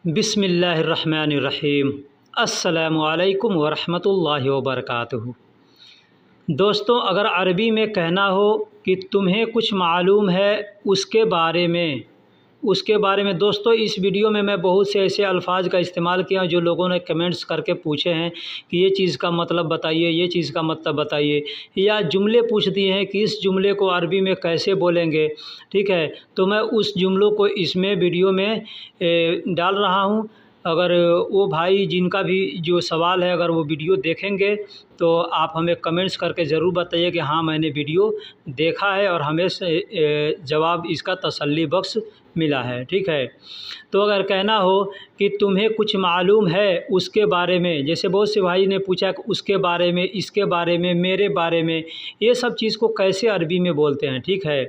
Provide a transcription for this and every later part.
बिस्मिल्लाहिर्रहमानिर्रहीम। अस्सलामु अलैकुम वरहमतुल्लाहि वबरकातुहू। दोस्तों, अगर अरबी में कहना हो कि तुम्हें कुछ मालूम है उसके बारे में दोस्तों, इस वीडियो में मैं बहुत से ऐसे अल्फाज का इस्तेमाल किया जो लोगों ने कमेंट्स करके पूछे हैं कि ये चीज़ का मतलब बताइए, ये चीज़ का मतलब बताइए, या जुमले पूछ दिए हैं कि इस जुमले को अरबी में कैसे बोलेंगे। ठीक है, तो मैं उस जुमलों को इसमें वीडियो में डाल रहा हूँ। अगर वो भाई जिनका भी जो सवाल है, अगर वो वीडियो देखेंगे तो आप हमें कमेंट्स करके ज़रूर बताइए कि हाँ, मैंने वीडियो देखा है और हमें जवाब इसका तसल्ली बख्श मिला है। ठीक है, तो अगर कहना हो कि तुम्हें कुछ मालूम है उसके बारे में, जैसे बहुत से भाई ने पूछा कि उसके बारे में, इसके बारे में, मेरे बारे में, ये सब चीज़ को कैसे अरबी में बोलते हैं। ठीक है,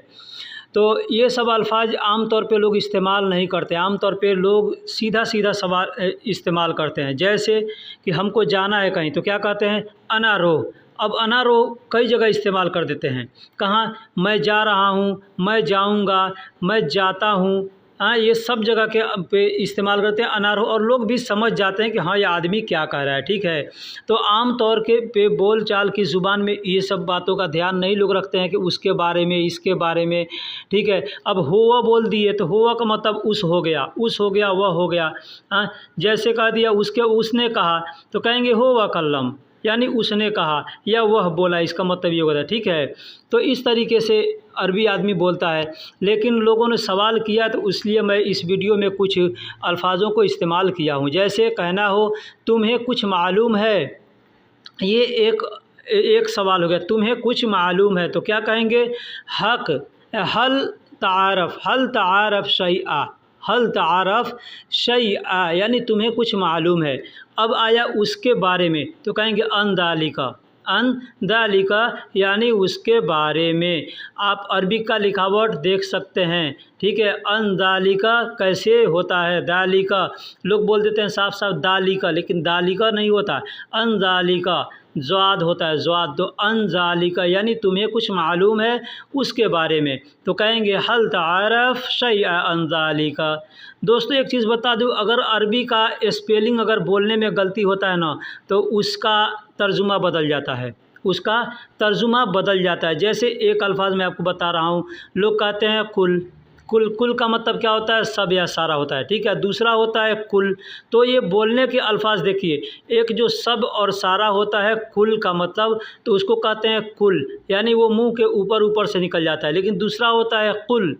तो ये सब अल्फाज आम तौर पे लोग इस्तेमाल नहीं करते। आम तौर पे लोग सीधा सीधा सवाल इस्तेमाल करते हैं। जैसे कि हमको जाना है कहीं, तो क्या कहते हैं, अना रो। अब अना रो कई जगह इस्तेमाल कर देते हैं। कहाँ, मैं जा रहा हूँ, मैं जाऊँगा, मैं जाता हूँ। हाँ, ये सब जगह के पे इस्तेमाल करते हैं अनार हो, और लोग भी समझ जाते हैं कि हाँ, ये आदमी क्या कह रहा है। ठीक है, तो आम तौर के पे बोल चाल की ज़ुबान में ये सब बातों का ध्यान नहीं लोग रखते हैं कि उसके बारे में, इसके बारे में। ठीक है, अब हुआ बोल दिए तो हुआ का मतलब उस हो गया, उस हो गया, वह हो गया। हाँ, जैसे कह दिया उसके, उसने कहा, तो कहेंगे हुआ कल्लम, यानी उसने कहा या वह बोला, इसका मतलब ये होता है। ठीक है, तो इस तरीके से अरबी आदमी बोलता है। लेकिन लोगों ने सवाल किया तो इसलिए मैं इस वीडियो में कुछ अल्फाजों को इस्तेमाल किया हूँ। जैसे कहना हो तुम्हें कुछ मालूम है, ये एक सवाल हो गया। तुम्हें कुछ मालूम है तो क्या कहेंगे, हक हल तारफ़ शैआ, हल तारफ़ शैआ, यानी तुम्हें कुछ मालूम है। अब आया उसके बारे में, तो कहेंगे अन दालिका, यानी उसके बारे में। आप अरबी का लिखावट देख सकते हैं। ठीक है, अन दालिका कैसे होता है, दालिका लोग बोल देते हैं साफ साफ दालिका, लेकिन दालिका नहीं होता, अन दालिका ज़्वाद होता है, ज़्वाद। तो अन ज़ालिका यानी तुम्हें कुछ मालूम है उसके बारे में, तो कहेंगे हल तारफ़ शैअ अन ज़ालिका। दोस्तों, एक चीज़ बता दूं, अगर अरबी का स्पेलिंग अगर बोलने में गलती होता है ना, तो उसका तर्जुमा बदल जाता है, उसका तर्जुमा बदल जाता है। जैसे एक अल्फाज मैं आपको बता रहा हूँ, लोग कहते हैं कुल, कुल का मतलब क्या होता है, सब या सारा होता है। ठीक है, दूसरा होता है कुल। तो ये बोलने के अल्फाज देखिए, एक जो सब और सारा होता है कुल का मतलब, तो उसको कहते हैं कुल, यानी वो मुंह के ऊपर ऊपर से निकल जाता है। लेकिन दूसरा होता है कुल,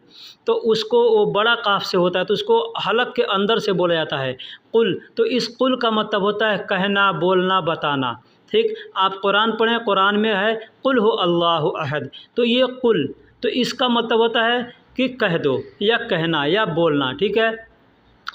तो उसको वो बड़ा काफ से होता है, तो उसको हलक के अंदर से बोला जाता है कुल। तो इस कुल का मतलब होता है कहना, बोलना, बताना। ठीक, आप कुरान पढ़ें, कुरान में है कुल हो अल्लाहु अहद, तो ये कुल, तो इसका मतलब होता है कि कह दो या कहना या बोलना। ठीक है,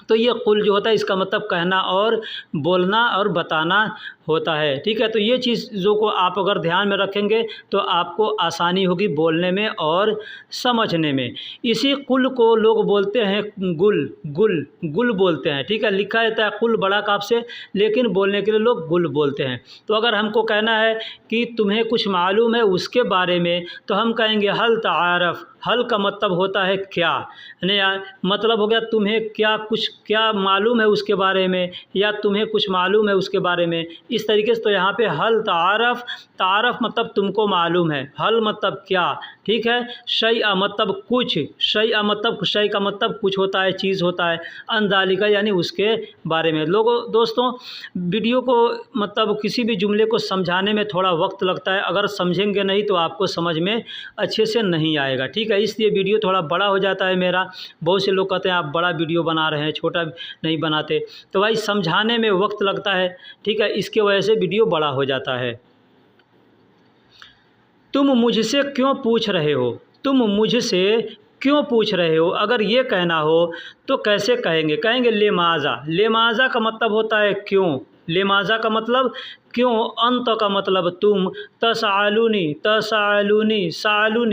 तो ये कुल जो होता है इसका मतलब कहना और बोलना और बताना होता है। ठीक है, तो ये चीज़ों को आप अगर ध्यान में रखेंगे तो आपको आसानी होगी बोलने में और समझने में। इसी कुल को लोग बोलते हैं गुल बोलते हैं। ठीक है, लिखा रहता है कुल बड़ा काफ से, लेकिन बोलने के लिए लोग गुल बोलते हैं। तो अगर हमको कहना है कि तुम्हें कुछ मालूम है उसके बारे में, तो हम कहेंगे हल तारफ़। हल का मतलब होता है क्या, यानी मतलब हो गया तुम्हें क्या मालूम है उसके बारे में, या तुम्हें कुछ मालूम है उसके बारे में, इस तरीके से। तो यहाँ पे हल तारफ़ मतलब तुमको मालूम है, हल मतलब क्या। ठीक है, शैअ मतलब कुछ, शैअ मतलब शै का मतलब कुछ होता है, चीज़ होता है, अन ज़ालिका यानी उसके बारे में। लोगों दोस्तों, वीडियो को मतलब किसी भी जुमले को समझाने में थोड़ा वक्त लगता है, अगर समझेंगे नहीं तो आपको समझ में अच्छे से नहीं आएगा। ठीक है, इसलिए वीडियो थोड़ा बड़ा हो जाता है मेरा। बहुत से लोग कहते हैं आप बड़ा वीडियो बना रहे हैं, छोटा नहीं बनाते, तो भाई समझाने में वक्त लगता है। ठीक है, इसके वजह से वीडियो बड़ा हो जाता है। तुम मुझसे क्यों पूछ रहे हो, तुम मुझसे क्यों पूछ रहे हो, अगर ये कहना हो तो कैसे कहेंगे, कहेंगे लेमाज़ा। लेमाज़ा का मतलब होता है क्यों, लेमाज़ा का मतलब क्यों, अंत का मतलब तुम, तसालूनी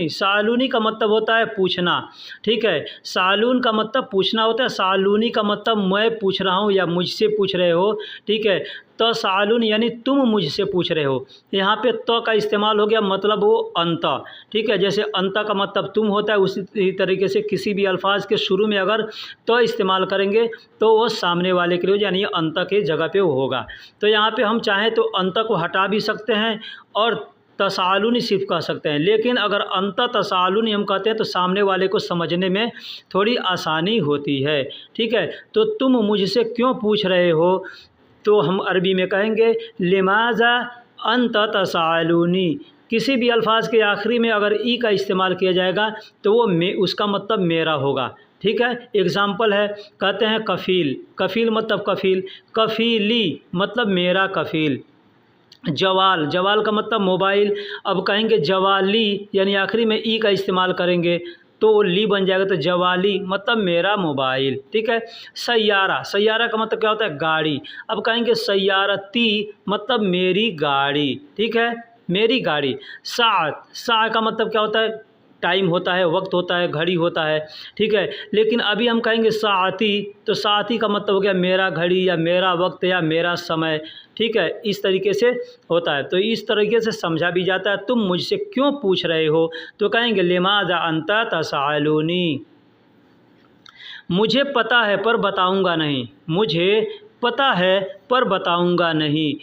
सालूनी का मतलब होता है पूछना। ठीक है, सालून का मतलब पूछना होता है, सालूनी का मतलब मैं पूछ रहा हूँ या मुझसे पूछ रहे हो। ठीक है, तसालुन यानी तुम मुझसे पूछ रहे हो। यहाँ पे तो का इस्तेमाल हो गया, मतलब वो अंत, ठीक है। जैसे अंत का मतलब तुम होता है, उसी तरीके से किसी भी अल्फाज के शुरू में अगर तो इस्तेमाल करेंगे तो वो सामने वाले के लिए यानी अंत के जगह पे वो होगा। तो यहाँ पे हम चाहें तो अंत को हटा भी सकते हैं और तसालुन सिर्फ कह सकते हैं, लेकिन अगर अंत तसालुन हम कहते हैं तो सामने वाले को समझने में थोड़ी आसानी होती है, ठीक है। तो तुम मुझसे क्यों पूछ रहे हो, तो हम अरबी में कहेंगे लिमाज़ा अंत तसालुनी। किसी भी अल्फाज के आखिरी में अगर ई का इस्तेमाल किया जाएगा तो वो उसका मतलब मेरा होगा, ठीक है। एग्ज़ाम्पल है, कहते हैं कफ़ील, कफ़ील मतलब कफ़ील, कफ़ीली मतलब मेरा कफ़ील। जवाल, जवाल का मतलब मोबाइल, अब कहेंगे जवाली यानी आखिरी में ई का इस्तेमाल करेंगे तो ली बन जाएगा, तो जवाली मतलब मेरा मोबाइल, ठीक है। सैयारा, सैयारा का मतलब क्या होता है, गाड़ी। अब कहेंगे सैयारती मतलब मेरी गाड़ी, ठीक है, मेरी गाड़ी। सात, सा का मतलब क्या होता है, टाइम होता है, वक्त होता है, घड़ी होता है, ठीक है। लेकिन अभी हम कहेंगे साती, तो साती का मतलब हो गया मेरा घड़ी या मेरा वक्त या मेरा समय, ठीक है। इस तरीके से होता है, तो इस तरीके से समझा भी जाता है। तुम मुझसे क्यों पूछ रहे हो, तो कहेंगे लिमाज़ा अंता तसालूनी, मुझे पता है पर बताऊंगा नहीं, मुझे पता है पर बताऊंगा नहीं।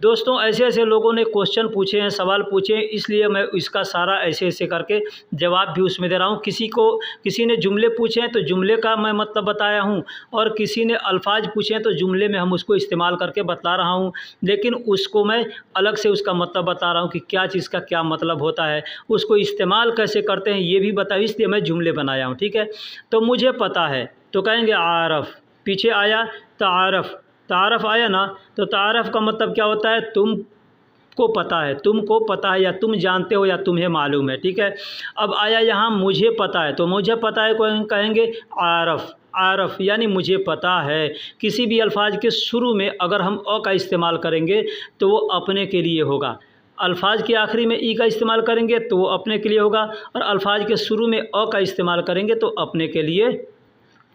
दोस्तों ऐसे ऐसे लोगों ने क्वेश्चन पूछे हैं, सवाल पूछे हैं, इसलिए मैं इसका सारा ऐसे ऐसे करके जवाब भी उसमें दे रहा हूँ। किसी ने जुमले पूछे हैं तो जुमले का मैं मतलब बताया हूँ, और किसी ने अल्फाज पूछे हैं तो जुमले में हम उसको इस्तेमाल करके बता रहा हूँ, लेकिन उसको मैं अलग से उसका मतलब बता रहा हूँ कि क्या चीज़ का क्या मतलब होता है, उसको इस्तेमाल कैसे करते हैं ये भी बताया, इसलिए मैं जुमले बनाया हूँ, ठीक है। तो मुझे पता है तो कहेंगे आरफ़, पीछे आया तारफ़, तारफ़ आया ना, तो तारफ़ का मतलब क्या होता है, तुमको पता है, तुमको पता है या तुम जानते हो या तुम्हें मालूम है, ठीक है। अब आया यहाँ मुझे पता है, तो मुझे पता है कहेंगे आरफ़, आरफ़ यानी मुझे पता है। किसी भी अल्फाज के शुरू में अगर हम अ का इस्तेमाल करेंगे तो वो अपने के लिए होगा, अल्फाज के आखिरी में ई का इस्तेमाल करेंगे तो वो अपने के लिए होगा, और अल्फाज के शुरू में अ का इस्तेमाल करेंगे तो अपने के लिए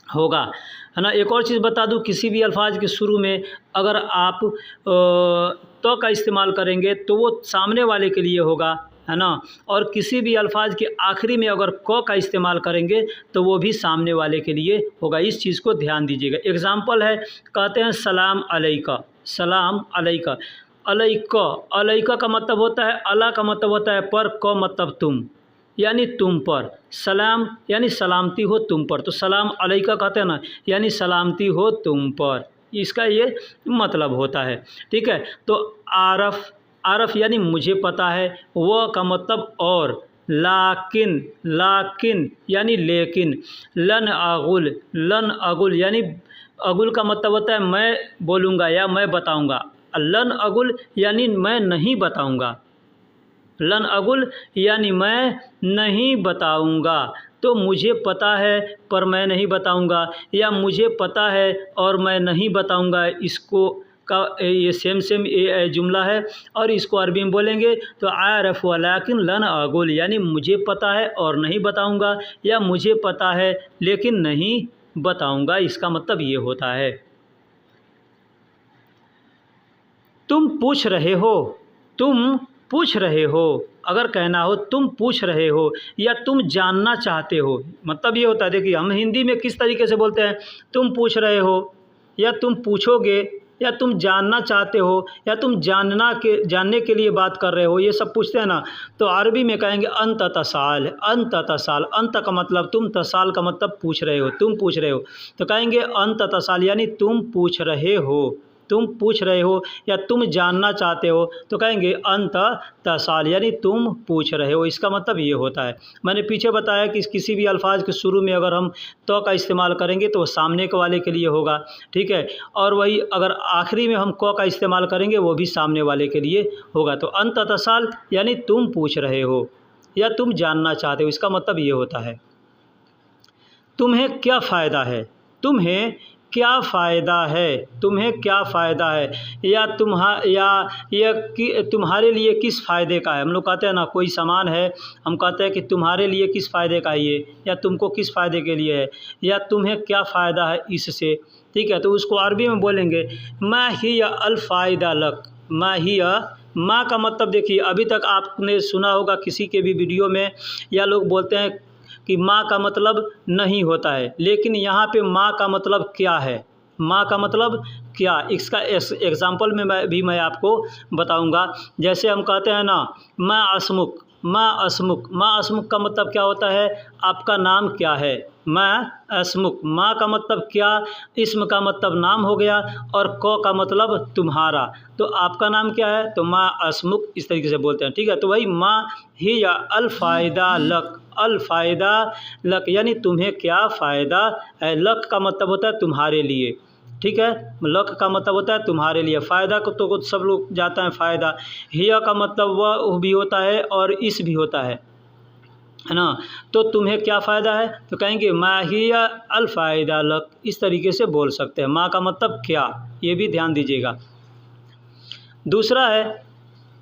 होगा, है ना। एक और चीज़ बता दूं, किसी भी अल्फाज के शुरू में अगर आप तो का इस्तेमाल करेंगे तो वो सामने वाले के लिए होगा, है ना, और किसी भी अल्फाज के आखिरी में अगर क का इस्तेमाल करेंगे तो वो भी सामने वाले के लिए होगा। इस चीज़ को ध्यान दीजिएगा। एग्ज़ाम्पल है, कहते हैं सलाम अलैका, सलाम अलैका, अलैका, अलैका का मतलब होता है, अला का मतलब होता है पर, क मतलब तुम यानी तुम पर, सलाम यानी सलामती हो तुम पर, तो सलाम अलैका कहते हैं ना, यानी सलामती हो तुम पर, इसका ये मतलब होता है, ठीक है। तो आरफ़, आरफ़ यानी मुझे पता है, वह का मतलब और, लाकिन, लाकिन यानी लेकिन, लन अगुल, लन अगुल यानी अगुल का मतलब होता है मैं बोलूँगा या मैं बताऊँगा, लन अगुल यानी मैं नहीं बताऊँगा, लन अगुल यानी मैं नहीं बताऊंगा। तो मुझे पता है पर मैं नहीं बताऊंगा, या मुझे पता है और मैं नहीं बताऊंगा, इसको का ये सेम जुमला है, और इसको अरबी में बोलेंगे तो आरफ़ वलाकिन लन अगुल यानी मुझे पता है और नहीं बताऊंगा, या मुझे पता है लेकिन नहीं बताऊंगा, इसका मतलब ये होता है। तुम पूछ रहे हो, तुम पूछ रहे हो, अगर कहना हो तुम पूछ रहे हो या तुम जानना चाहते हो, मतलब ये होता है। देखिए हम हिंदी में किस तरीके से बोलते हैं, तुम पूछ रहे हो या तुम पूछोगे या तुम जानना चाहते हो या तुम जानने के लिए बात कर रहे हो, ये सब पूछते हैं ना। तो अरबी में कहेंगे अंत तसाल, अंत तसाल, अंत का मतलब तुम, तसाल का मतलब पूछ रहे हो, तुम पूछ रहे हो, तो कहेंगे अंत तसाल यानी तुम पूछ रहे हो, तुम पूछ रहे हो या तुम जानना चाहते हो, तो कहेंगे अंत तसाल यानी तुम पूछ रहे हो, इसका मतलब ये होता है। मैंने पीछे बताया कि किसी भी अल्फाज के शुरू में अगर हम तो का इस्तेमाल करेंगे तो सामने के वाले के लिए होगा, ठीक है, और वही अगर आखिरी में हम क का इस्तेमाल करेंगे वो भी सामने वाले के लिए होगा। तो अंत तसाल यानी तुम पूछ रहे हो या तुम जानना चाहते हो, इसका मतलब ये होता है। तुम्हें क्या फ़ायदा है, तुम्हें क्या फ़ायदा है, तुम्हें क्या फ़ायदा है, या तुम्हारे लिए किस फ़ायदे का है। हम लोग कहते हैं ना, कोई सामान है, हम कहते हैं कि तुम्हारे लिए किस फ़ायदे का है ये, या तुमको किस फ़ायदे के लिए है, या तुम्हें क्या फ़ायदा है इससे। ठीक है, तो उसको अरबी में बोलेंगे मा हिया अल फ़ायदा लक। मा हिया, माँ का मतलब देखिए, अभी तक आपने सुना होगा किसी के भी वीडियो में, या लोग बोलते हैं कि माँ का मतलब नहीं होता है, लेकिन यहाँ पे माँ का मतलब क्या है, माँ का मतलब क्या, इसका एग्ज़ाम्पल में मैं आपको बताऊंगा। जैसे हम कहते हैं ना, मैं असमुख, माँ असमुख, माँ असमुख का मतलब क्या होता है, आपका नाम क्या है। मैं असमुख, माँ का मतलब क्या, इस्म का मतलब नाम हो गया, और क का मतलब तुम्हारा, तो आपका नाम क्या है, तो माँ असमुख, इस तरीके से बोलते हैं। ठीक है, तो वही माँ ही या अल फ़ायदा लक, अल फ़ायदा लक यानी तुम्हें क्या फ़ायदा है। लक का मतलब होता है तुम्हारे लिए। ठीक है, लक का मतलब होता है तुम्हारे लिए। फ़ायदा को तो सब लोग जाता है फ़ायदा। हिया का मतलब वह भी होता है और इस भी होता है ना। तो तुम्हें क्या फ़ायदा है, तो कहेंगे मा हिया अल फ़ायदा लक, इस तरीके से बोल सकते हैं। माँ का मतलब क्या, ये भी ध्यान दीजिएगा। दूसरा है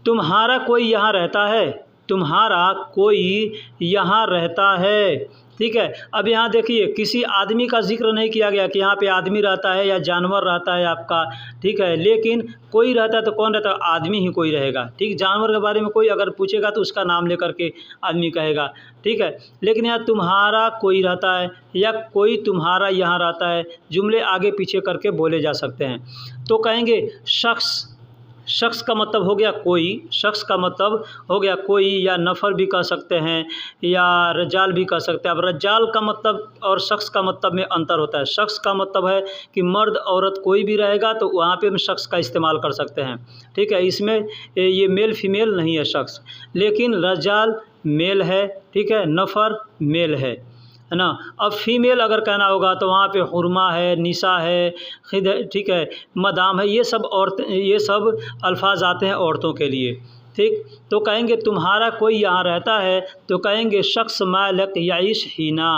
तुम्हारा कोई यहाँ रहता है, तुम्हारा कोई यहाँ रहता है। ठीक है, अब यहाँ देखिए किसी आदमी का जिक्र नहीं किया गया कि यहाँ पे आदमी रहता है या जानवर रहता है आपका। ठीक है, लेकिन कोई रहता है तो कौन रहता है, आदमी ही कोई रहेगा। ठीक, जानवर के बारे में कोई अगर पूछेगा तो उसका नाम लेकर के आदमी कहेगा। ठीक है, लेकिन यहाँ तुम्हारा कोई रहता है या कोई तुम्हारा यहाँ रहता है, जुमले आगे पीछे करके बोले जा सकते हैं। तो कहेंगे शख्स, शख्स का मतलब हो गया कोई, शख्स का मतलब हो गया कोई, या नफ़र भी कह सकते हैं, या रजाल भी कह सकते हैं। अब रजाल का मतलब और शख्स का मतलब में अंतर होता है। शख्स का मतलब है कि मर्द औरत कोई भी रहेगा तो वहाँ पे हम शख्स का इस्तेमाल कर सकते हैं। ठीक है, इसमें ये मेल फीमेल नहीं है शख्स, लेकिन रजाल मेल है। ठीक है, नफ़र मेल है ना। अब फीमेल अगर कहना होगा तो वहाँ पे हुरमा है, निसा है, खिद, ठीक है, मदाम है, ये सब औरतें, ये सब अल्फाज आते हैं औरतों के लिए। ठीक, तो कहेंगे तुम्हारा कोई यहाँ रहता है, तो कहेंगे शख्स मालक याइश हीना,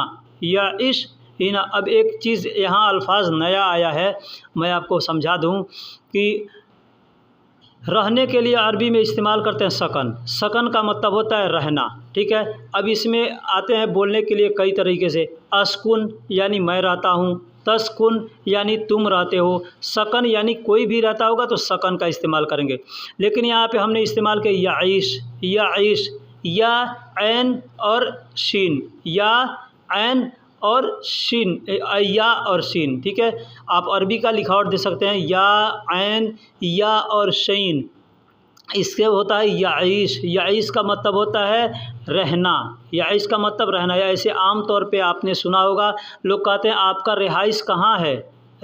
याइश हीना। अब एक चीज़ यहाँ अल्फाज नया आया है, मैं आपको समझा दूँ कि रहने के लिए अरबी में इस्तेमाल करते हैं सकन। सकन का मतलब होता है रहना। ठीक है, अब इसमें आते हैं बोलने के लिए कई तरीके से। अस्कुन यानी मैं रहता हूँ, तस्कुन यानी तुम रहते हो, सकन यानी कोई भी रहता होगा तो सकन का इस्तेमाल करेंगे। लेकिन यहाँ पे हमने इस्तेमाल किया याइश, याइश, या ऐन और शीन, या ऐन और शीन, या और शीन। ठीक है, आप अरबी का लिखावट दे सकते हैं या ऐन, या और शीन। इससे होता है याइश, याइश का मतलब होता है रहना, याइश का मतलब रहना। या ऐसे आम तौर पे आपने सुना होगा लोग कहते हैं आपका रिहाइश कहाँ है,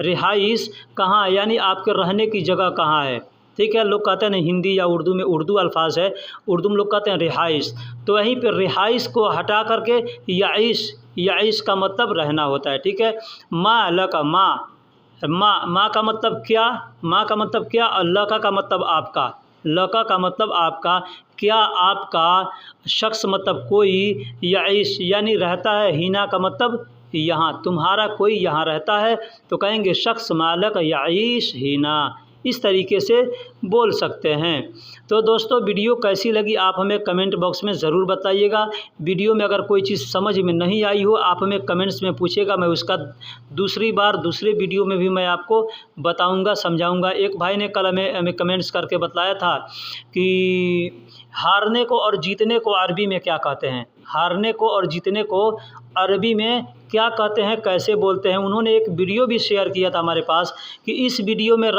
रिहाइश कहाँ, यानी आपके रहने की जगह कहाँ है। ठीक है, लोग कहते हैं ना हिंदी या उर्दू में, उर्दू अल्फाज है, उर्दू में लोग कहते हैं रिहाइश, तो वहीं पर रिहाइश को हटा करके याइश, याइश का मतलब रहना होता है। ठीक है, माँ अल्लाह का माँ, माँ, माँ का मतलब क्या, माँ का मतलब क्या, अल्लाह का मतलब आपका, लका का मतलब आपका, क्या आपका, शख्स मतलब कोई, याइश यानी रहता है, हीना का मतलब यहाँ, तुम्हारा कोई यहाँ रहता है, तो कहेंगे शख्स मालक याइश हीना, इस तरीके से बोल सकते हैं। तो दोस्तों वीडियो कैसी लगी आप हमें कमेंट बॉक्स में ज़रूर बताइएगा। वीडियो में अगर कोई चीज़ समझ में नहीं आई हो आप हमें कमेंट्स में पूछेगा, मैं उसका दूसरी बार दूसरे वीडियो में भी मैं आपको बताऊंगा, समझाऊंगा। एक भाई ने कल हमें कमेंट्स करके बताया था कि हारने को और जीतने को अरबी में क्या कहते हैं, हारने को और जीतने को अरबी में क्या कहते हैं, कैसे बोलते हैं। उन्होंने एक वीडियो भी शेयर किया था हमारे पास कि इस वीडियो में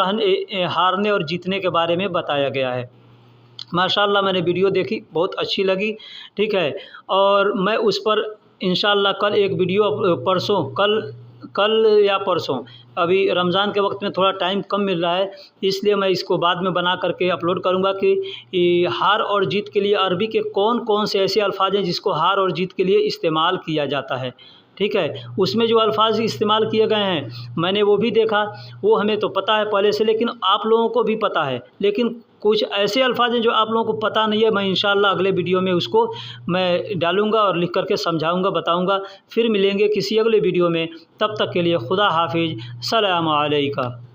हारने और जीतने के बारे में बताया गया है। माशाल्लाह मैंने वीडियो देखी, बहुत अच्छी लगी। ठीक है, और मैं उस पर इंशाल्लाह कल एक वीडियो, परसों, कल या परसों, अभी रमज़ान के वक्त में थोड़ा टाइम कम मिल रहा है, इसलिए मैं इसको बाद में बना करके अपलोड करूंगा कि हार और जीत के लिए अरबी के कौन कौन से ऐसे अल्फाज हैं जिसको हार और जीत के लिए इस्तेमाल किया जाता है। ठीक है, उसमें जो अल्फाज इस्तेमाल किए गए हैं मैंने वो भी देखा, वो हमें तो पता है पहले से, लेकिन आप लोगों को भी पता है, लेकिन कुछ ऐसे अल्फाज हैं जो आप लोगों को पता नहीं है। मैं इंशाअल्लाह अगले वीडियो में उसको मैं डालूँगा और लिख करके समझाऊँगा, बताऊँगा। फिर मिलेंगे किसी अगले वीडियो में, तब तक के लिए खुदा हाफिज़, सलाम अलैकुम।